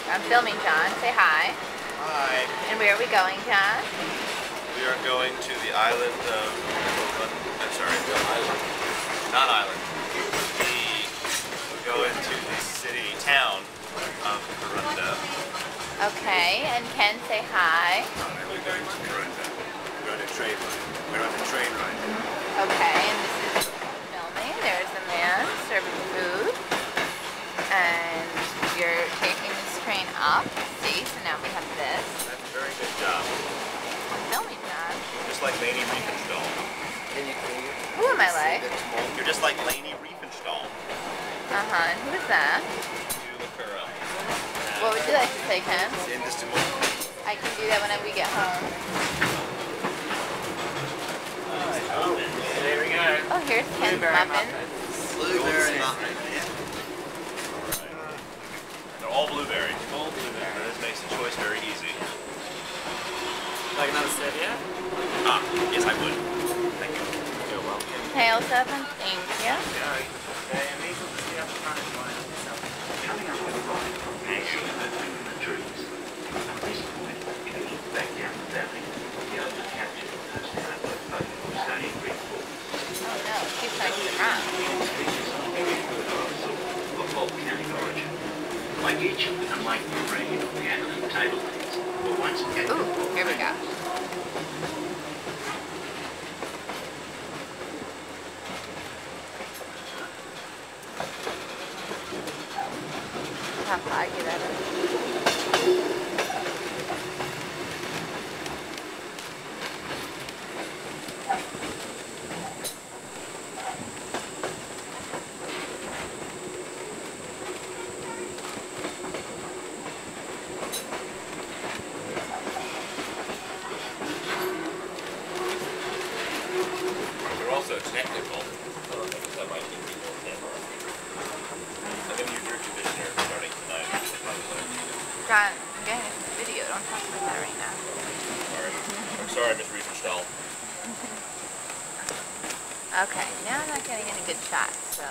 I'm filming John. Say hi. Hi. And where are we going, John? We are going to the island of... I'm sorry, no island. Not island. We're going to the town of Corunda. Okay, and Ken, say hi. We're going to Corunda. We're on a train ride. We're on a train ride. Okay, and this is filming. There's a man serving food. And you're taking this train up. See, so now we have this. That's a very good job. I'm filming, John. Just like Leni Riefenstahl. Who am I like? You're just like Leni Riefenstahl. Uh-huh, and who is that? What would you like to say, Ken? I can do that when we get home. There we go. Oh, here's Ken's muffins. Blueberry muffins. They're all blueberry. All blueberry. This makes the choice very easy. Like another sip, yeah? Ah, yes I would. Thank you. You're welcome. Tail 7, thank you. Like each unlike the rain on the end table legs, but once you get Ooh, here we go. How high you that is. Also technical. That might be people camera. I'm going to use your conditioner starting tonight. John, I'm getting this video. Don't talk about that right now. Sorry. I'm sorry, Miss Riefenstahl. Okay, now I'm not getting any good shots, so